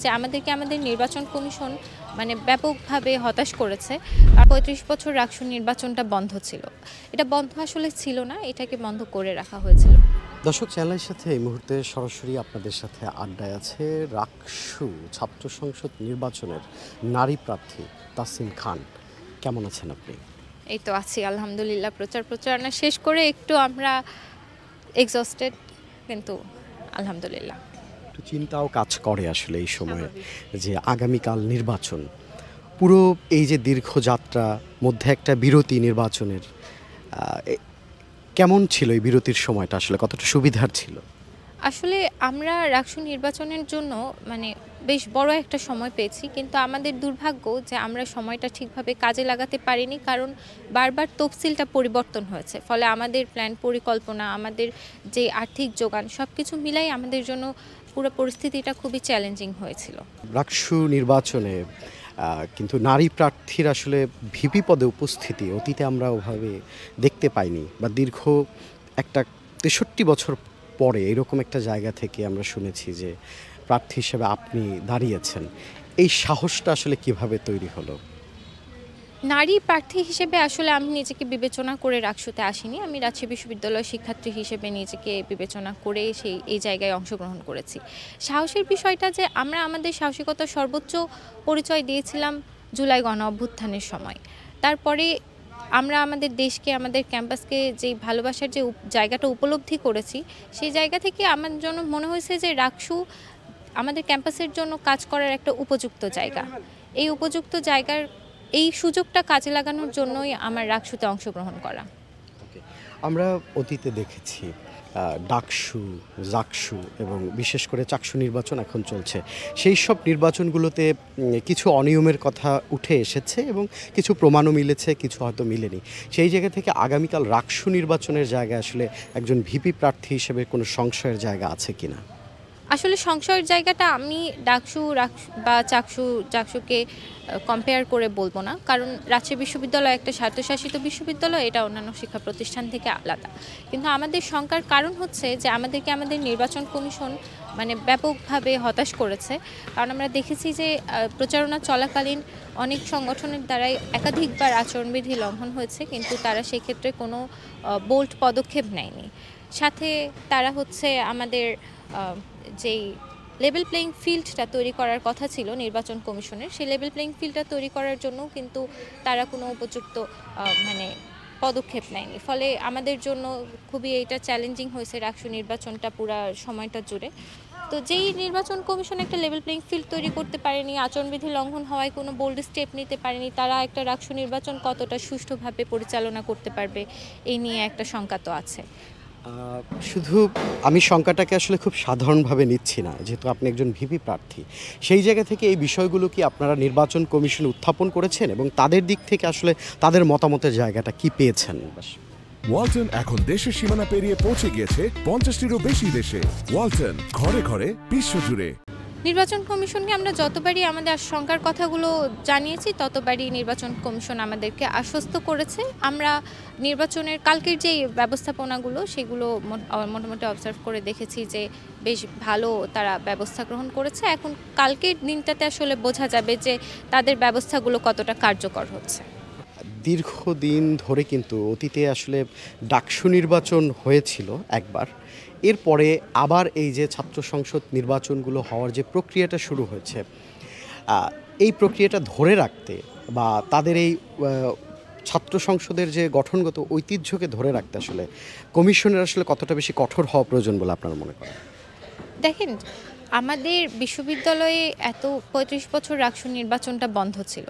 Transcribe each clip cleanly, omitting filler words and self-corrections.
যে আমাদেরকে আমাদের নির্বাচন কমিশন মানে ব্যাপকভাবে হতাশ করেছে। আর ৩৫ বছর রাকসু নির্বাচনটা বন্ধ ছিল। এটা বন্ধ আসলে ছিল না, এটাকে বন্ধ করে রাখা হয়েছিল। দর্শক, চ্যানেলের সাথে এই মুহূর্তে সরাসরি আপনাদের সাথে আড্ডায় আছে রাকসু ছাত্র সংসদ নির্বাচনের নারী প্রার্থী তাসিন খান। কেমন আছেন আপনি? এই তো আছি আলহামদুলিল্লাহ। প্রচারণা শেষ করে একটু আমরা এক্সস্টেড, কিন্তু আলহামদুলিল্লাহ। একটু চিন্তাও কাজ করে আসলে এই সময়ে যে আগামীকাল নির্বাচন, পুরো এই যে দীর্ঘ যাত্রা মধ্যে একটা বিরতি নির্বাচনের, কেমন ছিল এই বিরতির সময়টা, আসলে কতটা সুবিধার ছিল? আসলে আমরা রাকসু নির্বাচনের জন্য মানে বেশ বড় একটা সময় পেয়েছি, কিন্তু আমাদের দুর্ভাগ্য যে আমরা সময়টা ঠিকভাবে কাজে লাগাতে পারিনি, কারণ বারবার তফসিলটা পরিবর্তন হয়েছে। ফলে আমাদের প্ল্যান পরিকল্পনা, আমাদের যে আর্থিক যোগান সব কিছু মিলাই আমাদের জন্য পুরো পরিস্থিতিটা খুবই চ্যালেঞ্জিং হয়েছিল। রাকসু নির্বাচনে কিন্তু নারী প্রার্থীর আসলে ভিপি পদে উপস্থিতি অতীতে আমরা ওভাবে দেখতে পাইনি, বা দীর্ঘ একটা ৬৩ বছর পরে এরকম একটা জায়গা থেকে আমরা শুনেছি যে প্রার্থী হিসেবে আপনি দাঁড়িয়েছেন। এই সাহসটা আসলে কিভাবে তৈরি হলো? নারী প্রার্থী হিসেবে আসলে আমি নিজেকে বিবেচনা করে রাকসুতে আসিনি। আমি রাজশাহী বিশ্ববিদ্যালয়ের শিক্ষার্থী হিসেবে নিজেকে বিবেচনা করে এই জায়গায় অংশগ্রহণ করেছি। সাহসের বিষয়টা যে আমরা আমাদের সাহসিকতার সর্বোচ্চ পরিচয় দিয়েছিলাম জুলাই গণ অভ্যুত্থানের সময়। তারপরে আমরা আমাদের দেশকে, আমাদের ক্যাম্পাসকে যেই ভালোবাসার যে জায়গাটা উপলব্ধি করেছি, সেই জায়গা থেকে আমার জন্য মনে হয়েছে যে রাকসু আমাদের ক্যাম্পাসের জন্য কাজ করার একটা উপযুক্ত জায়গা। এই উপযুক্ত জায়গার এই সুযোগটা কাজে লাগানোর জন্যই আমার রাকসুতে অংশগ্রহণ করা। আমরা অতীতে দেখেছি ডাকসু, জাকসু এবং বিশেষ করে চাকসু নির্বাচন এখন চলছে। সেই সব নির্বাচনগুলোতে কিছু অনিয়মের কথা উঠে এসেছে এবং কিছু প্রমাণও মিলেছে, কিছু হয়তো মিলেনি। সেই জায়গা থেকে আগামীকাল রাকসু নির্বাচনের জায়গায় আসলে একজন ভিপি প্রার্থী হিসেবে কোনো সংশয়ের জায়গা আছে কিনা? আসলে সংশয়ের জায়গাটা আমি ডাকসু বা জাকসুকে কম্পেয়ার করে বলবো না, কারণ রাজশাহী বিশ্ববিদ্যালয় একটা স্বায়ত্তশাসিত বিশ্ববিদ্যালয়, এটা অন্যান্য শিক্ষা প্রতিষ্ঠান থেকে আলাদা। কিন্তু আমাদের শঙ্কার কারণ হচ্ছে যে আমাদেরকে আমাদের নির্বাচন কমিশন মানে ব্যাপকভাবে হতাশ করেছে, কারণ আমরা দেখেছি যে প্রচারণা চলাকালীন অনেক সংগঠনের দ্বারাই একাধিকবার আচরণবিধি লঙ্ঘন হয়েছে, কিন্তু তারা সেক্ষেত্রে কোনো বোল্ড পদক্ষেপ নেয়নি। সাথে তারা হচ্ছে আমাদের যেই লেভেল প্লেইং ফিল্ডটা তৈরি করার কথা ছিল নির্বাচন কমিশনের, সেই লেভেল প্লেইং ফিল্ডটা তৈরি করার জন্য কিন্তু তারা কোনো উপযুক্ত মানে পদক্ষেপ নেয়নি। ফলে আমাদের জন্য খুবই এইটা চ্যালেঞ্জিং হয়েছে রাকসু নির্বাচনটা পুরো সময়টা জুড়ে। তো যেই নির্বাচন কমিশন একটা লেভেল প্লেইং ফিল্ড তৈরি করতে পারেনি, আচরণবিধি লঙ্ঘন হওয়ায় কোনো বোল্ড স্টেপ নিতে পারেনি, তারা একটা রাকসু নির্বাচন কতটা সুষ্ঠুভাবে পরিচালনা করতে পারবে এই নিয়ে একটা শঙ্কা তো আছে। শুধু আমি শঙ্কাটাকে আসলে খুব সাধারণভাবে নিচ্ছি না, যেহেতু আপনি একজন ভিপি প্রার্থী। সেই জায়গা থেকে এই বিষয়গুলো কি আপনারা নির্বাচন কমিশনে উত্থাপন করেছেন এবং তাদের দিক থেকে আসলে তাদের মতামতের জায়গাটা কি পেয়েছেন? ওয়ালটন এখন দেশের সীমানা পেরিয়ে পৌঁছে গিয়েছে 50টিরও বেশি দেশে। ওয়ালটন, ঘরে ঘরে বিশ্বজুড়ে। নির্বাচন কমিশনকে আমরা যতবারই আমাদের আশঙ্কার কথাগুলো জানিয়েছি, ততবারই নির্বাচন কমিশন আমাদেরকে আশ্বস্ত করেছে। আমরা নির্বাচনের কালকের যে ব্যবস্থাপনাগুলো সেগুলো মোটামুটি অবজার্ভ করে দেখেছি যে বেশ ভালো তারা ব্যবস্থা গ্রহণ করেছে। এখন কালকের দিনটাতে আসলে বোঝা যাবে যে তাদের ব্যবস্থাগুলো কতটা কার্যকর হচ্ছে। দীর্ঘদিন ধরে কিন্তু অতীতে আসলে ডাকসু নির্বাচন হয়েছিল একবার, এরপরে আবার এই যে ছাত্র সংসদ নির্বাচনগুলো হওয়ার যে প্রক্রিয়াটা শুরু হয়েছে, এই প্রক্রিয়াটা ধরে রাখতে বা তাদের এই ছাত্র সংসদের যে গঠনগত ঐতিহ্যকে ধরে রাখতে আসলে কমিশনের আসলে কতটা বেশি কঠোর হওয়া প্রয়োজন বলে আপনারা মনে করেন? দেখেন, আমাদের বিশ্ববিদ্যালয়ে এত ৩৫ বছর রাকসু নির্বাচনটা বন্ধ ছিল।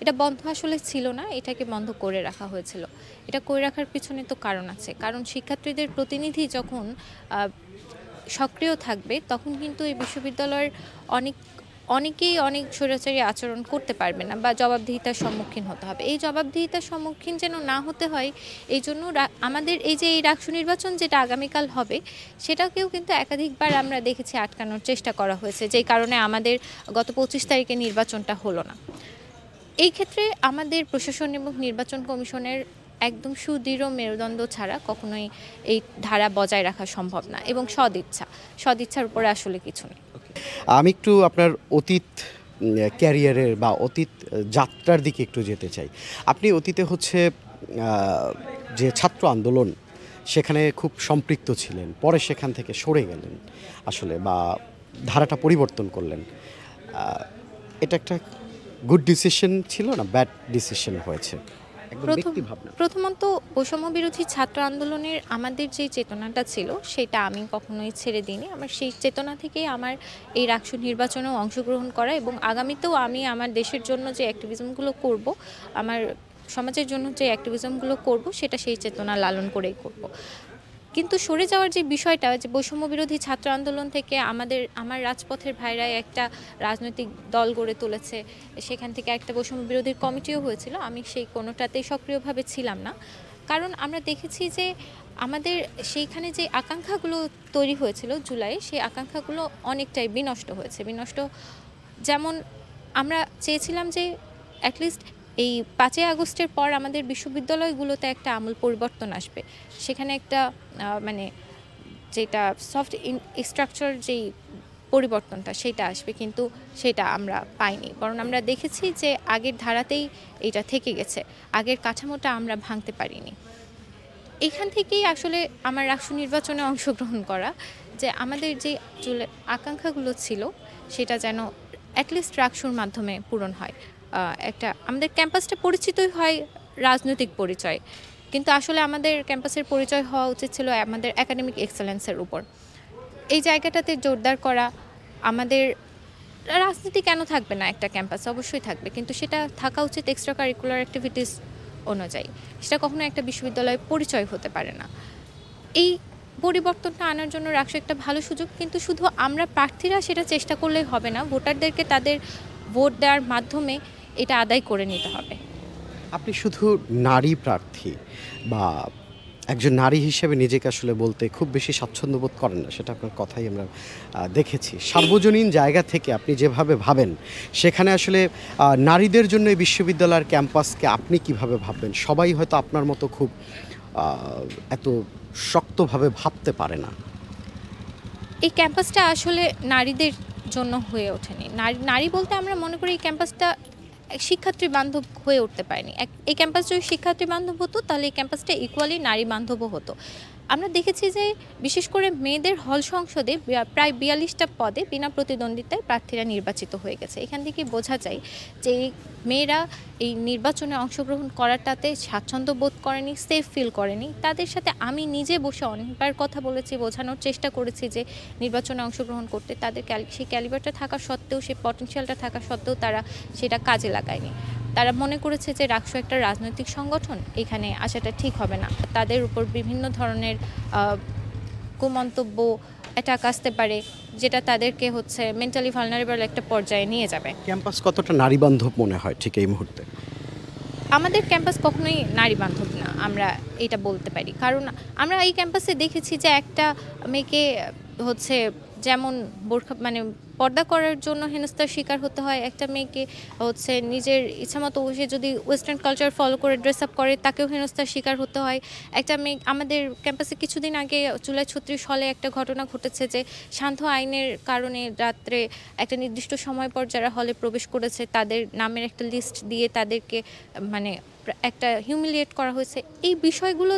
এটা বন্ধ আসলে ছিল না, এটাকে বন্ধ করে রাখা হয়েছিল। এটা করে রাখার পিছনে তো কারণ আছে, কারণ শিক্ষার্থীদের প্রতিনিধি যখন সক্রিয় থাকবে তখন কিন্তু এই বিশ্ববিদ্যালয়ের অনেকেই অনেক স্বৈরাচারী আচরণ করতে পারবে না বা জবাবদিহিতার সম্মুখীন হতে হবে। এই জবাবদিহিতার সম্মুখীন যেন না হতে হয়, এই জন্য আমাদের এই যে এই রাকসু নির্বাচন যেটা আগামীকাল হবে, সেটাকেও কিন্তু একাধিকবার আমরা দেখেছি আটকানোর চেষ্টা করা হয়েছে, যেই কারণে আমাদের গত 25 তারিখে নির্বাচনটা হলো না। এই ক্ষেত্রে আমাদের প্রশাসন এবং নির্বাচন কমিশনের একদম সুদৃঢ় মেরুদণ্ড ছাড়া কখনোই এই ধারা বজায় রাখা সম্ভব না, এবং সদিচ্ছার উপরে আসলে কিছু নেই। আমি একটু আপনার অতীত ক্যারিয়ারের বা অতীত যাত্রার দিকে একটু যেতে চাই। আপনি অতীতে হচ্ছে যে ছাত্র আন্দোলন সেখানে খুব সম্পৃক্ত ছিলেন, পরে সেখান থেকে সরে গেলেন আসলে, বা ধারাটা পরিবর্তন করলেন। এটা একটা গুড ডিসিশন ছিল না ব্যাড ডিসিশন হয়েছে? একদম ব্যক্তি ভাবনা। প্রথমত বৈষম্য বিরোধী ছাত্র আন্দোলনের আমাদের যে চেতনাটা ছিল সেটা আমি কখনোই ছেড়ে দিইনি। আমার সেই চেতনা থেকেই আমার এই রাকসু নির্বাচনেও অংশগ্রহণ করা, এবং আগামীতেও আমি আমার দেশের জন্য যে অ্যাক্টিভিজমগুলো করব, আমার সমাজের জন্য যে অ্যাক্টিভিজমগুলো করব, সেটা সেই চেতনা লালন করেই করব। কিন্তু সরে যাওয়ার যে বিষয়টা, যে বৈষম্য বিরোধী ছাত্র আন্দোলন থেকে আমার রাজপথের ভাইরাই একটা রাজনৈতিক দল গড়ে তুলেছে, সেখান থেকে একটা বৈষম্য বিরোধী কমিটিও হয়েছিল, আমি সেই কোনোটাতেই সক্রিয়ভাবে ছিলাম না। কারণ আমরা দেখেছি যে আমাদের সেইখানে যে আকাঙ্ক্ষাগুলো তৈরি হয়েছিল জুলাই, সেই আকাঙ্ক্ষাগুলো অনেকটাই বিনষ্ট হয়েছে। যেমন আমরা চেয়েছিলাম যে অ্যাটলিস্ট এই 5ই আগস্টের পর আমাদের বিশ্ববিদ্যালয়গুলোতে একটা আমূল পরিবর্তন আসবে, সেখানে একটা মানে যেটা সফট স্ট্রাকচার যেই পরিবর্তনটা সেটা আসবে, কিন্তু সেটা আমরা পাইনি। বরং আমরা দেখেছি যে আগের ধারাতেই এটা থেকে গেছে, আগের কাঠামোটা আমরা ভাঙতে পারিনি। এখান থেকেই আসলে আমার রাকসু নির্বাচনে অংশগ্রহণ করা, যে আমাদের যে আকাঙ্ক্ষাগুলো ছিল সেটা যেন অ্যাটলিস্ট রাকসুর মাধ্যমে পূরণ হয়। একটা আমাদের ক্যাম্পাসটা পরিচিতই হয় রাজনৈতিক পরিচয়, কিন্তু আসলে আমাদের ক্যাম্পাসের পরিচয় হওয়া উচিত ছিল আমাদের একাডেমিক এক্সেলেন্সের উপর। এই জায়গাটাতে জোরদার করা, আমাদের রাজনীতি কেন থাকবে না একটা ক্যাম্পাসে, অবশ্যই থাকবে, কিন্তু সেটা থাকা উচিত এক্সট্রা কারিকুলার অ্যাক্টিভিটিস অনুযায়ী। সেটা কখনো একটা বিশ্ববিদ্যালয়ের পরিচয় হতে পারে না। এই পরিবর্তনটা আনার জন্য রাকসু একটা ভালো সুযোগ, কিন্তু শুধু আমরা প্রার্থীরা সেটা চেষ্টা করলেই হবে না, ভোটারদেরকে তাদের ভোট দেওয়ার মাধ্যমে এটা আদায় করে নিতে হবে। আপনি শুধু নারী প্রার্থী বা একজন নারী হিসেবে নিজেকে আসলে বলতে খুব বেশি স্বাচ্ছন্দ্য বোধ করেন না, সেটা আপনার কথাই আমরা দেখেছি। সার্বজনীন জায়গা থেকে আপনি যেভাবে ভাবেন, সেখানে আসলে নারীদের জন্য এই বিশ্ববিদ্যালয়ের ক্যাম্পাসকে আপনি কিভাবে ভাববেন? সবাই হয়তো আপনার মতো খুব এত শক্তভাবে ভাবতে পারে না। এই ক্যাম্পাসটা আসলে নারীদের জন্য হয়ে ওঠেনি। নারী বলতে আমরা মনে করি এই ক্যাম্পাসটা শিক্ষার্থী বান্ধব হয়ে উঠতে পারেনি। এই ক্যাম্পাস যদি শিক্ষার্থী বান্ধব হতো, তাহলে এই ক্যাম্পাসটা ইকুয়ালি নারী বান্ধবও হতো। আমরা দেখেছি যে বিশেষ করে মেয়েদের হল সংসদে প্রায় 42টা পদে বিনা প্রতিদ্বন্দ্বিতায় প্রার্থীরা নির্বাচিত হয়ে গেছে। এখান থেকে বোঝা যায় যে মেয়েরা এই নির্বাচনে অংশগ্রহণ করাটাতে স্বাচ্ছন্দ্য বোধ করেনি, সেফ ফিল করেনি। তাদের সাথে আমি নিজে বসে অনেকবার কথা বলেছি, বোঝানোর চেষ্টা করেছি যে নির্বাচনে অংশগ্রহণ করতে তাদের সেই ক্যালিবারটা থাকা সত্ত্বেও, সেই পটেনশিয়ালটা থাকা সত্ত্বেও তারা সেটা কাজে লাগায়নি। তারা মনে করেছে যে রাকসু একটা রাজনৈতিক সংগঠন, এখানে আসাটা ঠিক হবে না। তাদের উপর বিভিন্ন ধরনের কুমন্তব্য অ্যাটাক আসতে পারে, যেটা তাদেরকে মেন্টালি ভালনারেবল একটা পর্যায়ে নিয়ে যাবে। ক্যাম্পাস কতটা নারী বান্ধব মনে হয় ঠিক এই মুহূর্তে? আমাদের ক্যাম্পাস কখনোই নারী বান্ধব না, আমরা এটা বলতে পারি। কারণ আমরা এই ক্যাম্পাসে দেখেছি যে একটা মেয়েকে যেমন বোরখা পর্দা করার জন্য হেনস্থার শিকার হতে হয়, একটা মেয়েকে নিজের ইচ্ছামতো সে যদি ওয়েস্টার্ন কালচার ফলো করে ড্রেস আপ করে তাকেও হেনস্থার শিকার হতে হয়। একটা মেয়ে, আমাদের ক্যাম্পাসে কিছুদিন আগে জুলাই 36 হলে একটা ঘটনা ঘটেছে যে সান্ধ্য আইনের কারণে রাত্রে একটা নির্দিষ্ট সময় পর যারা হলে প্রবেশ করেছে তাদের নামের একটা লিস্ট দিয়ে তাদেরকে একটা হিউমিলিয়েট করা হয়েছে। এই বিষয়গুলো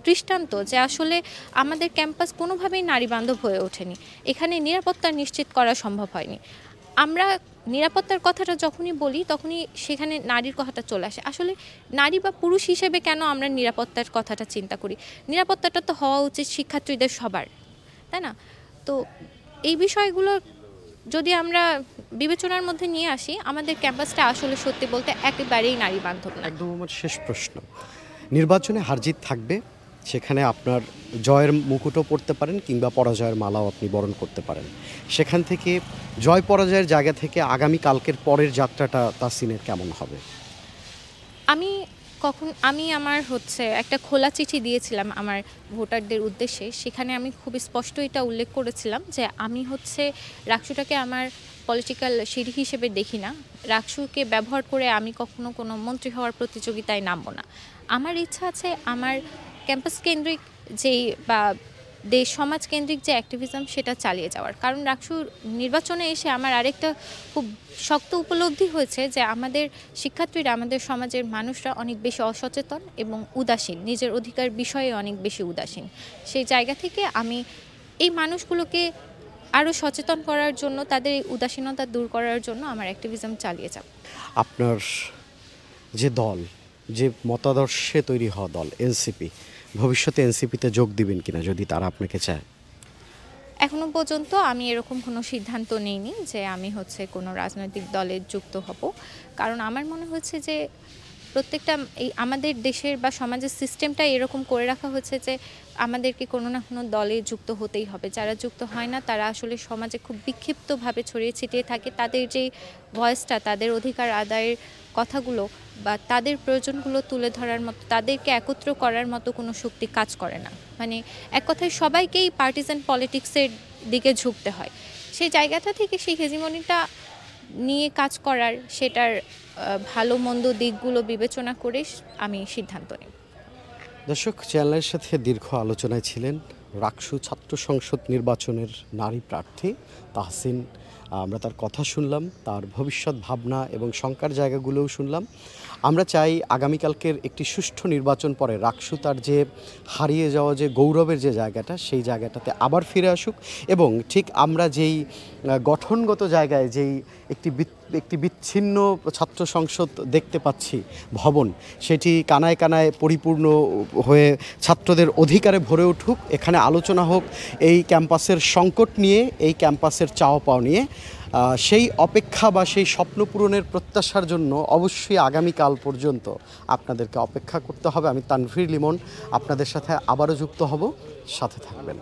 দৃষ্টান্ত যে আসলে আমাদের ক্যাম্পাস কোনোভাবেই নারী বান্ধব হয়ে ওঠেনি। এখানে নিরাপত্তা নিশ্চিত করা সম্ভব হয়নি। আমরা নিরাপত্তার কথাটা যখনই বলি তখনই সেখানে নারীর কথাটা চলে আসে। আসলে নারী বা পুরুষ হিসেবে কেন আমরা নিরাপত্তার কথাটা চিন্তা করি? নিরাপত্তাটা তো হওয়া উচিত শিক্ষার্থীদের সবার, তাই না? তো এই বিষয়গুলো যদি আমরা বিবেচনার মধ্যে নিয়ে আসি, আমাদের ক্যাম্পাসটা আসলে সত্যি বলতে একেবারেই নারী বান্ধব না। একদম আমার শেষ প্রশ্ন, নির্বাচনে হারজিত থাকবে, সেখানে আপনার জয়ের মুকুটও পড়তে পারেন কিংবা পরাজয়ের মালাও আপনি বরণ করতে পারেন। সেখান থেকে জয় পরাজয়ের জায়গা থেকে আগামী কালকের পরের যাত্রাটা তাসিনের কেমন হবে? আমি আমার একটা খোলা চিঠি দিয়েছিলাম আমার ভোটারদের উদ্দেশ্যে। সেখানে আমি খুব স্পষ্ট এটা উল্লেখ করেছিলাম যে আমি রাকসুটাকে আমার পলিটিক্যাল সিঁড়ি হিসেবে দেখি না। রাকসুকে ব্যবহার করে আমি কখনো কোনো মন্ত্রী হওয়ার প্রতিযোগিতায় নামবো না। আমার ইচ্ছা আছে আমার ক্যাম্পাস কেন্দ্রিক যেই বা দেশ সমাজ কেন্দ্রিক যে অ্যাক্টিভিজম সেটা চালিয়ে যাওয়ার। কারণ রাকসুর নির্বাচনে এসে আমার আরেকটা খুব শক্ত উপলব্ধি হয়েছে যে আমাদের শিক্ষার্থীরা, আমাদের সমাজের মানুষরা অনেক বেশি অসচেতন এবং উদাসীন, নিজের অধিকার বিষয়ে অনেক বেশি উদাসীন। সেই জায়গা থেকে আমি এই মানুষগুলোকে আরও সচেতন করার জন্য, তাদের এই উদাসীনতা দূর করার জন্য আমার অ্যাক্টিভিজম চালিয়ে যাব। আপনার যে দল, যে মতাদর্শে তৈরি হওয়া দল এনসিপি, ভবিষ্যতে এনসিপিতে যোগ দিবেন কিনা যদি তারা আপনাকে চায়? এখনো পর্যন্ত আমি এরকম কোনো সিদ্ধান্ত নিইনি যে আমি কোনো রাজনৈতিক দলে যুক্ত হব। কারণ আমার মনে হচ্ছে যে প্রত্যেকটা এই আমাদের দেশের বা সমাজের সিস্টেমটা এরকম করে রাখা হচ্ছে যে আমাদেরকে কোনো না কোনো দলে যুক্ত হতেই হবে। যারা যুক্ত হয় না তারা আসলে সমাজে খুব বিক্ষিপ্তভাবে ছড়িয়ে ছিটিয়ে থাকে। তাদের যেই ভয়েসটা, তাদের অধিকার আদায়ের কথাগুলো বা তাদের প্রয়োজনগুলো তুলে ধরার মতো, তাদেরকে একত্র করার মতো কোনো শক্তি কাজ করে না। মানে এক কথায় সবাইকেই পার্টিজান পলিটিক্সের দিকে ঝুঁকতে হয়। সেই জায়গাটা থেকে সেই হেজিমনিটা নিয়ে কাজ করার, সেটার ভালো মন্দ দিকগুলো বিবেচনা করে আমি সিদ্ধান্ত নিই। দর্শক, চ্যানেলের সাথে দীর্ঘ আলোচনায় ছিলেন রাকসু ছাত্র সংসদ নির্বাচনের নারী প্রার্থী তাহসিন। আমরা তার কথা শুনলাম, তার ভবিষ্যৎ ভাবনা এবং শঙ্কার জায়গাগুলোও শুনলাম। আমরা চাই আগামীকালকের একটি সুষ্ঠু নির্বাচন পরে রাকসু তার যে হারিয়ে যাওয়া যে গৌরবের যে জায়গাটা, সেই জায়গাটাতে আবার ফিরে আসুক এবং ঠিক আমরা যেই গঠনগত জায়গায় যেই একটি বিচ্ছিন্ন ছাত্র সংসদ দেখতে পাচ্ছি ভবন, সেটি কানায় কানায় পরিপূর্ণ হয়ে ছাত্রদের অধিকারে ভরে উঠুক। এখানে আলোচনা হোক এই ক্যাম্পাসের সংকট নিয়ে, এই ক্যাম্পাসের চাওয়া পাওয়া নিয়ে। সেই অপেক্ষা বা সেই স্বপ্ন পূরণের প্রত্যাশার জন্য অবশ্যই আগামীকাল পর্যন্ত আপনাদেরকে অপেক্ষা করতে হবে। আমি তানভীর লিমন আপনাদের সাথে আবারও যুক্ত হব, সাথে থাকবেন।